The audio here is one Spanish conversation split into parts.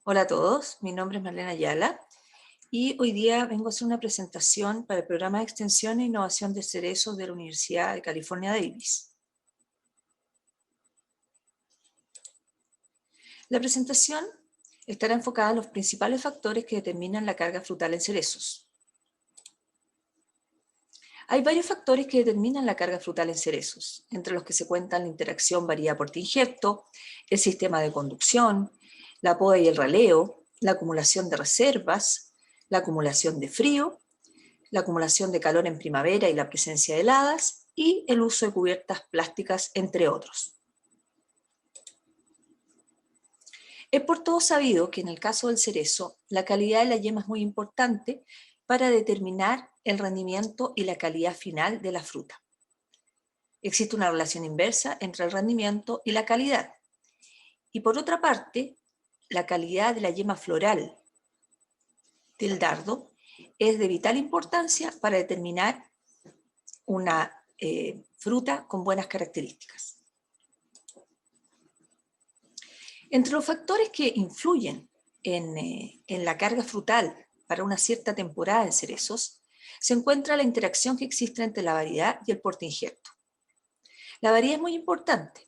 Hola a todos, mi nombre es Marlene Ayala y hoy día vengo a hacer una presentación para el programa de extensión e innovación de cerezos de la Universidad de California, Davis. La presentación estará enfocada en los principales factores que determinan la carga frutal en cerezos. Hay varios factores que determinan la carga frutal en cerezos, entre los que se cuentan la interacción varía por injerto, el sistema de conducción, la poda y el raleo, la acumulación de reservas, la acumulación de frío, la acumulación de calor en primavera y la presencia de heladas, y el uso de cubiertas plásticas, entre otros. Es por todo sabido que en el caso del cerezo, la calidad de la yema es muy importante para determinar el rendimiento y la calidad final de la fruta. Existe una relación inversa entre el rendimiento y la calidad. Y por otra parte, la calidad de la yema floral del dardo es de vital importancia para determinar una fruta con buenas características. Entre los factores que influyen en la carga frutal para una cierta temporada de cerezos, se encuentra la interacción que existe entre la variedad y el porte injerto. La variedad es muy importante,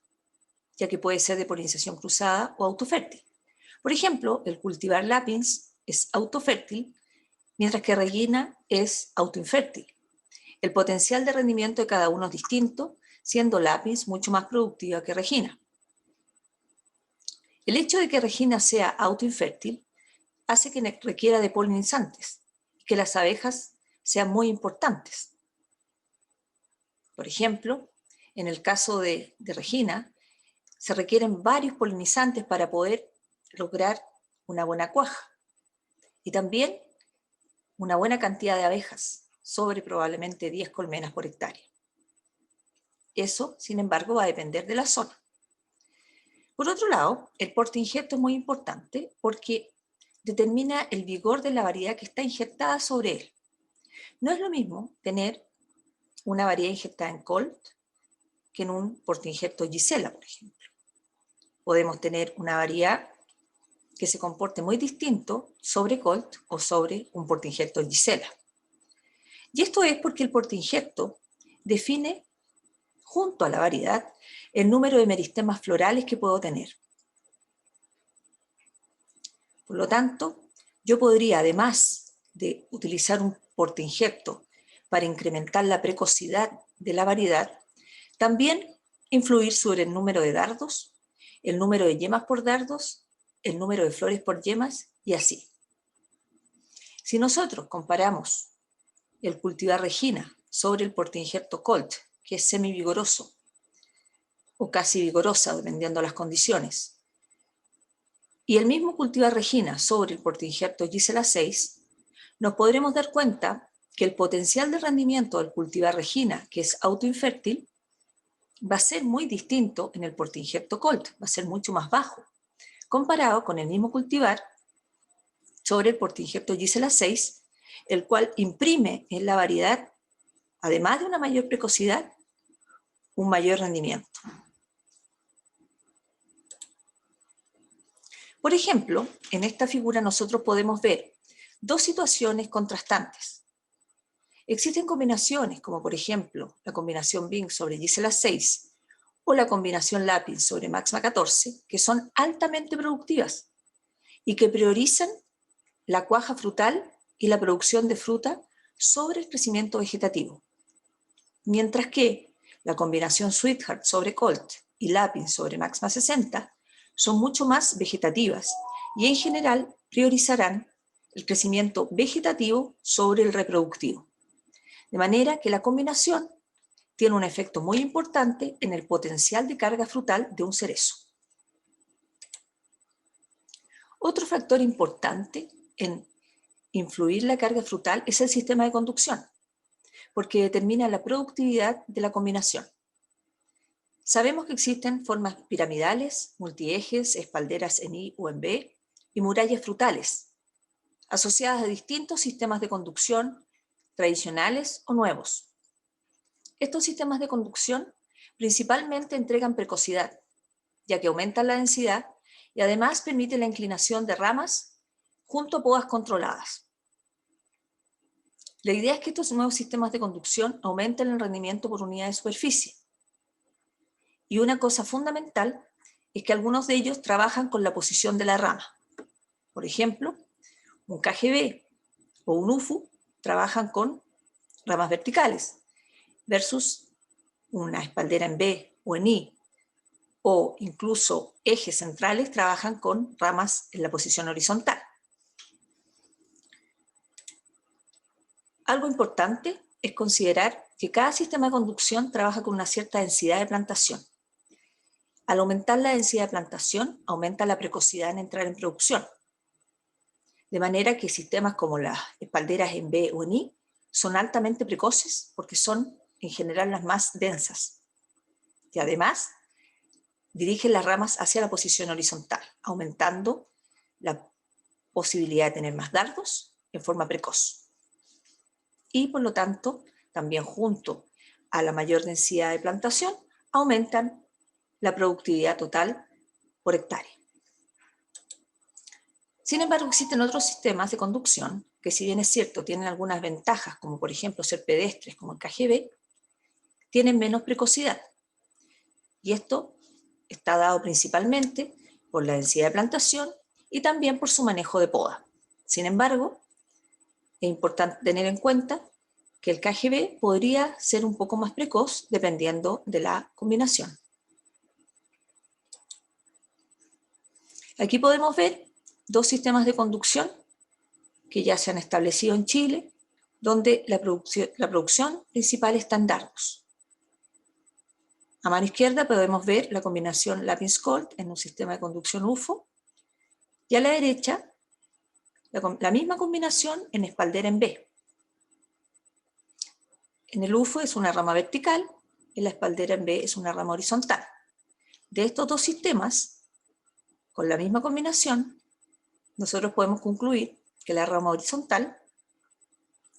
ya que puede ser de polinización cruzada o autofértil. Por ejemplo, el cultivar Lapins es autofértil, mientras que Regina es autoinfértil. El potencial de rendimiento de cada uno es distinto, siendo Lapins mucho más productiva que Regina. El hecho de que Regina sea autoinfértil hace que requiera de polinizantes y que las abejas sean muy importantes. Por ejemplo, en el caso de Regina, se requieren varios polinizantes para poder lograr una buena cuaja y también una buena cantidad de abejas, sobre probablemente 10 colmenas por hectárea. Eso, sin embargo, va a depender de la zona. Por otro lado, el porte injerto es muy importante porque determina el vigor de la variedad que está injertada sobre él. No es lo mismo tener una variedad injertada en Colt que en un porte injerto Gisela, por ejemplo. Podemos tener una variedad que se comporte muy distinto sobre Colt o sobre un porte injerto Gisela. Y esto es porque el porte injerto define, junto a la variedad, el número de meristemas florales que puedo tener. Por lo tanto, yo podría, además de utilizar un porte injerto para incrementar la precocidad de la variedad, también influir sobre el número de dardos, el número de yemas por dardos, el número de flores por yemas y así. Si nosotros comparamos el cultivar Regina sobre el porte injerto Colt, que es semivigoroso o casi vigorosa, dependiendo de las condiciones, y el mismo cultivar Regina sobre el porte injerto Gisela 6, nos podremos dar cuenta que el potencial de rendimiento del cultivar Regina, que es autoinfértil, va a ser muy distinto en el porte injerto Colt, va a ser mucho más bajo, comparado con el mismo cultivar sobre el porte injerto Gisela 6, el cual imprime en la variedad, además de una mayor precocidad, un mayor rendimiento. Por ejemplo, en esta figura nosotros podemos ver dos situaciones contrastantes. Existen combinaciones, como por ejemplo la combinación Bing sobre Gisela 6 o la combinación Lapins sobre Maxima 14, que son altamente productivas y que priorizan la cuaja frutal y la producción de fruta sobre el crecimiento vegetativo. Mientras que la combinación Sweetheart sobre Colt y Lapins sobre Maxima 60 son mucho más vegetativas y en general priorizarán el crecimiento vegetativo sobre el reproductivo. De manera que la combinación tiene un efecto muy importante en el potencial de carga frutal de un cerezo. Otro factor importante en influir la carga frutal es el sistema de conducción, porque determina la productividad de la combinación. Sabemos que existen formas piramidales, multiejes, espalderas en I o en B y murallas frutales, asociadas a distintos sistemas de conducción tradicionales o nuevos. Estos sistemas de conducción principalmente entregan precocidad, ya que aumentan la densidad y además permite la inclinación de ramas junto a podas controladas. La idea es que estos nuevos sistemas de conducción aumenten el rendimiento por unidad de superficie. Y una cosa fundamental es que algunos de ellos trabajan con la posición de la rama. Por ejemplo, un KGB o un UFU trabajan con ramas verticales versus una espaldera en B o en I, o incluso ejes centrales trabajan con ramas en la posición horizontal. Algo importante es considerar que cada sistema de conducción trabaja con una cierta densidad de plantación. Al aumentar la densidad de plantación, aumenta la precocidad en entrar en producción. De manera que sistemas como las espalderas en B o en I son altamente precoces porque son en general las más densas. Y además, dirigen las ramas hacia la posición horizontal, aumentando la posibilidad de tener más dardos en forma precoz. Y por lo tanto, también junto a la mayor densidad de plantación, aumentan la productividad total por hectárea. Sin embargo, existen otros sistemas de conducción que, si bien es cierto, tienen algunas ventajas, como por ejemplo ser pedestres, como el KGB, tienen menos precocidad. Y esto está dado principalmente por la densidad de plantación y también por su manejo de poda. Sin embargo, es importante tener en cuenta que el KGB podría ser un poco más precoz dependiendo de la combinación. Aquí podemos ver dos sistemas de conducción que ya se han establecido en Chile, donde la producción principal está en dardos. A mano izquierda podemos ver la combinación Lapin-Scott en un sistema de conducción UFO, y a la derecha la misma combinación en espaldera en B. En el UFO es una rama vertical, en la espaldera en B es una rama horizontal. De estos dos sistemas, con la misma combinación, nosotros podemos concluir que la rama horizontal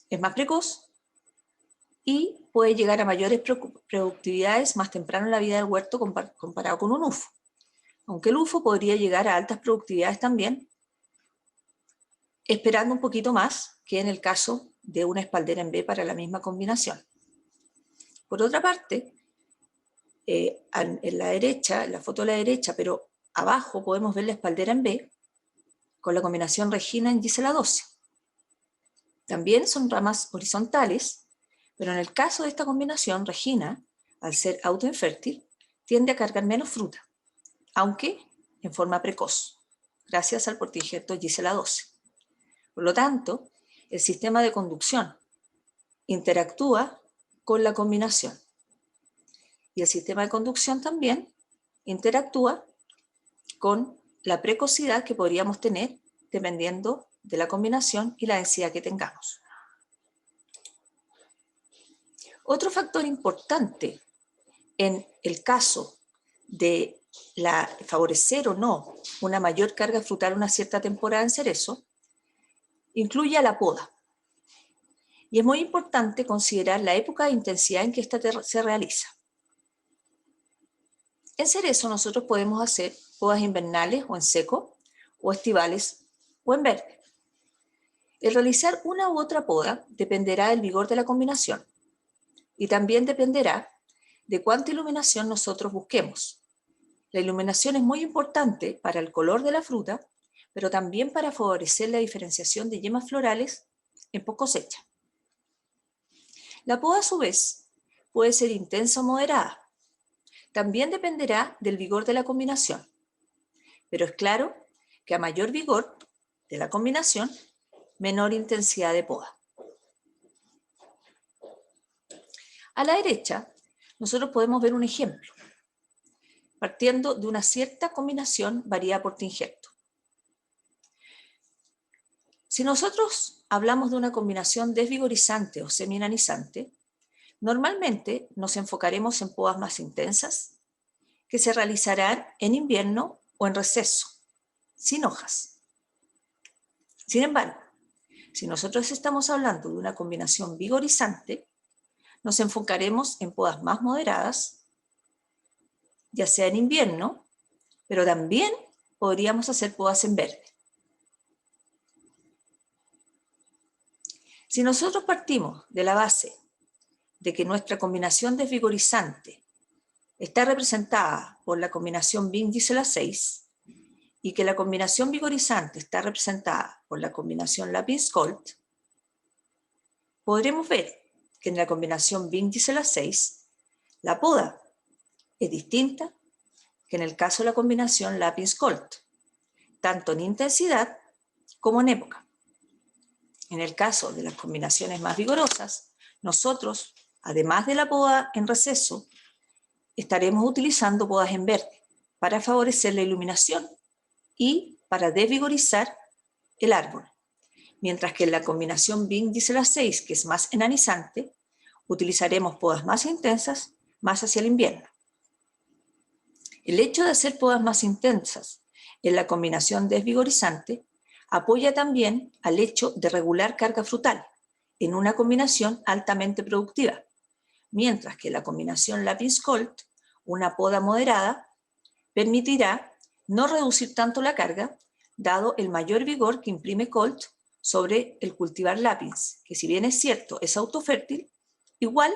es más precoz y puede llegar a mayores productividades más temprano en la vida del huerto comparado con un UFO. Aunque el UFO podría llegar a altas productividades también, esperando un poquito más que en el caso de una espaldera en B para la misma combinación. Por otra parte, en la derecha, en la foto de la derecha, pero abajo podemos ver la espaldera en B con la combinación Regina en Gisela 12. También son ramas horizontales, pero en el caso de esta combinación, Regina, al ser autoinfértil, tiende a cargar menos fruta, aunque en forma precoz, gracias al portainjerto Gisela 12. Por lo tanto, el sistema de conducción interactúa con la combinación. Y el sistema de conducción también interactúa con la precocidad que podríamos tener dependiendo de la combinación y la densidad que tengamos. Otro factor importante en el caso de favorecer o no una mayor carga frutal en una cierta temporada en cerezo, incluye a la poda. Y es muy importante considerar la época de intensidad en que esta se realiza. En cerezo nosotros podemos hacer podas invernales o en seco, o estivales o en verde. El realizar una u otra poda dependerá del vigor de la combinación y también dependerá de cuánta iluminación nosotros busquemos. La iluminación es muy importante para el color de la fruta, pero también para favorecer la diferenciación de yemas florales en post cosecha. La poda, a su vez, puede ser intensa o moderada. También dependerá del vigor de la combinación, pero es claro que a mayor vigor de la combinación, menor intensidad de poda. A la derecha, nosotros podemos ver un ejemplo, partiendo de una cierta combinación variada por injerto. Si nosotros hablamos de una combinación desvigorizante o seminanizante, normalmente nos enfocaremos en podas más intensas que se realizarán en invierno o en receso, sin hojas. Sin embargo, si nosotros estamos hablando de una combinación vigorizante, nos enfocaremos en podas más moderadas, ya sea en invierno, pero también podríamos hacer podas en verde. Si nosotros partimos de la base de que nuestra combinación desvigorizante está representada por la combinación Bing-Gisela 6 y que la combinación vigorizante está representada por la combinación Lapin-Scolt, podremos ver que en la combinación Bing-Gisela 6 la poda es distinta que en el caso de la combinación Lapin-Scolt, tanto en intensidad como en época. En el caso de las combinaciones más vigorosas, nosotros, además de la poda en receso, estaremos utilizando podas en verde para favorecer la iluminación y para desvigorizar el árbol. Mientras que en la combinación Bing-Gisela 6, que es más enanizante, utilizaremos podas más intensas más hacia el invierno. El hecho de hacer podas más intensas en la combinación desvigorizante apoya también al hecho de regular carga frutal en una combinación altamente productiva, mientras que la combinación Lapin-Scolt, una poda moderada, permitirá no reducir tanto la carga, dado el mayor vigor que imprime Colt sobre el cultivar Lapins, que si bien es cierto es autofértil, igual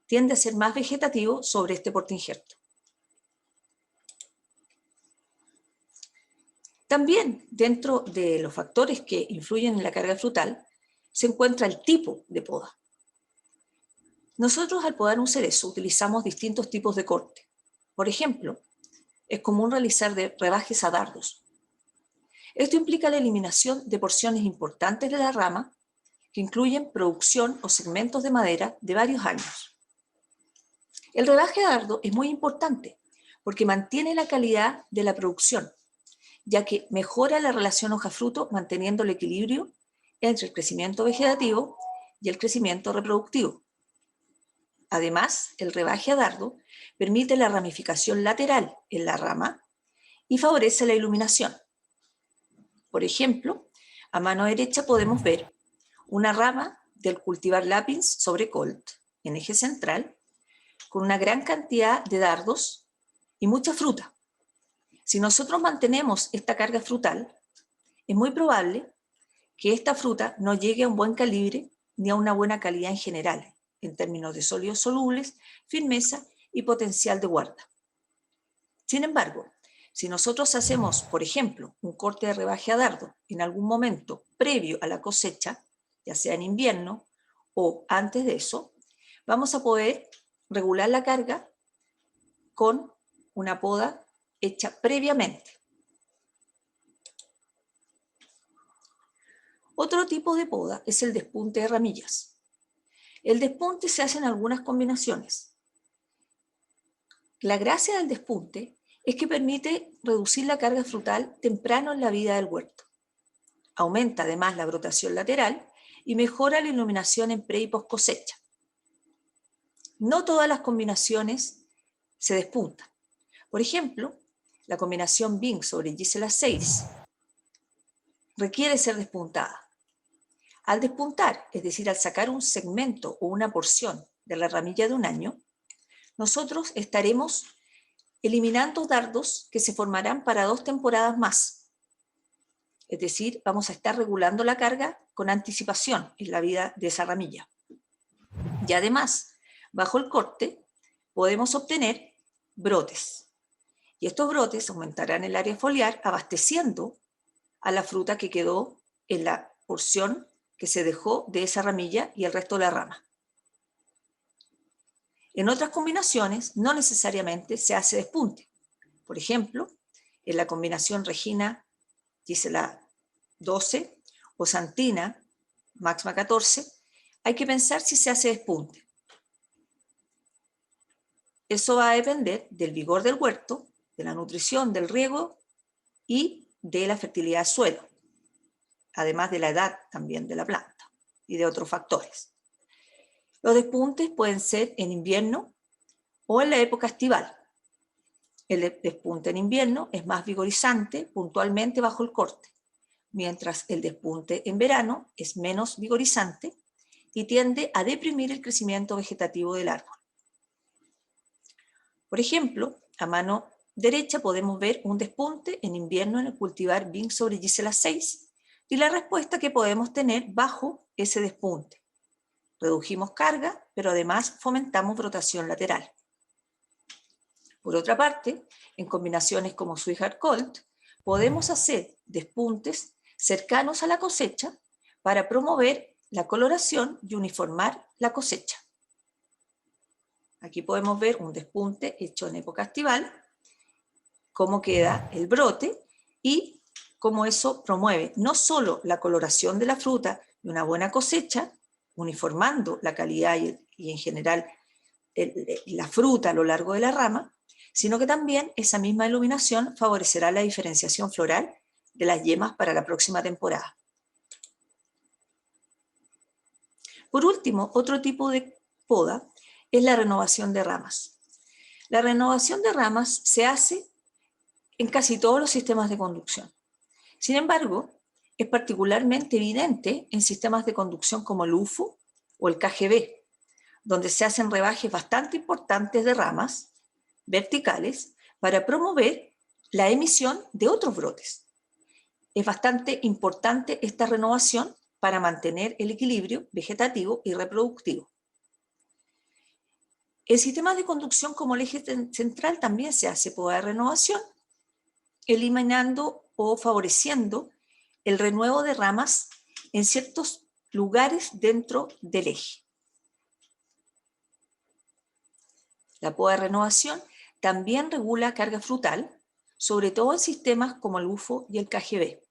tiende a ser más vegetativo sobre este portainjerto. También dentro de los factores que influyen en la carga frutal se encuentra el tipo de poda. Nosotros al podar un cerezo utilizamos distintos tipos de corte. Por ejemplo, es común realizar rebajes a dardos. Esto implica la eliminación de porciones importantes de la rama que incluyen producción o segmentos de madera de varios años. El rebaje a dardo es muy importante porque mantiene la calidad de la producción, ya que mejora la relación hoja-fruto manteniendo el equilibrio entre el crecimiento vegetativo y el crecimiento reproductivo. Además, el rebaje a dardo permite la ramificación lateral en la rama y favorece la iluminación. Por ejemplo, a mano derecha podemos ver una rama del cultivar Lapins sobre Colt en eje central con una gran cantidad de dardos y mucha fruta. Si nosotros mantenemos esta carga frutal, es muy probable que esta fruta no llegue a un buen calibre ni a una buena calidad en general, en términos de sólidos solubles, firmeza y potencial de guarda. Sin embargo, si nosotros hacemos, por ejemplo, un corte de rebaje a dardo en algún momento previo a la cosecha, ya sea en invierno o antes de eso, vamos a poder regular la carga con una poda hecha previamente. Otro tipo de poda es el despunte de ramillas. El despunte se hace en algunas combinaciones. La gracia del despunte es que permite reducir la carga frutal temprano en la vida del huerto. Aumenta además la brotación lateral y mejora la iluminación en pre y post cosecha. No todas las combinaciones se despuntan. Por ejemplo, la combinación Bing sobre Gisela 6 requiere ser despuntada. Al despuntar, es decir, al sacar un segmento o una porción de la ramilla de un año, nosotros estaremos eliminando dardos que se formarán para 2 temporadas más. Es decir, vamos a estar regulando la carga con anticipación en la vida de esa ramilla. Y además, bajo el corte, podemos obtener brotes. Y estos brotes aumentarán el área foliar abasteciendo a la fruta que quedó en la porción que se dejó de esa ramilla y el resto de la rama. En otras combinaciones no necesariamente se hace despunte. Por ejemplo, en la combinación Regina Gisela 12 o Santina Maxima 14, hay que pensar si se hace despunte. Eso va a depender del vigor del huerto, de la nutrición, del riego y de la fertilidad del suelo, además de la edad también de la planta y de otros factores. Los despuntes pueden ser en invierno o en la época estival. El despunte en invierno es más vigorizante puntualmente bajo el corte, mientras el despunte en verano es menos vigorizante y tiende a deprimir el crecimiento vegetativo del árbol. Por ejemplo, a mano derecha podemos ver un despunte en invierno en el cultivar Bing sobre Gisela 6 y la respuesta que podemos tener bajo ese despunte. Redujimos carga, pero además fomentamos brotación lateral. Por otra parte, en combinaciones como Sweetheart Colt, podemos hacer despuntes cercanos a la cosecha para promover la coloración y uniformar la cosecha. Aquí podemos ver un despunte hecho en época estival, cómo queda el brote y cómo eso promueve no solo la coloración de la fruta y una buena cosecha, uniformando la calidad y en general la fruta a lo largo de la rama, sino que también esa misma iluminación favorecerá la diferenciación floral de las yemas para la próxima temporada. Por último, otro tipo de poda es la renovación de ramas. La renovación de ramas se hace en casi todos los sistemas de conducción. Sin embargo, es particularmente evidente en sistemas de conducción como el UFO o el KGB, donde se hacen rebajes bastante importantes de ramas verticales para promover la emisión de otros brotes. Es bastante importante esta renovación para mantener el equilibrio vegetativo y reproductivo. En sistemas de conducción como el eje central también se hace poda de renovación, eliminando o favoreciendo el renuevo de ramas en ciertos lugares dentro del eje. La poda de renovación también regula carga frutal, sobre todo en sistemas como el UFO y el KGB.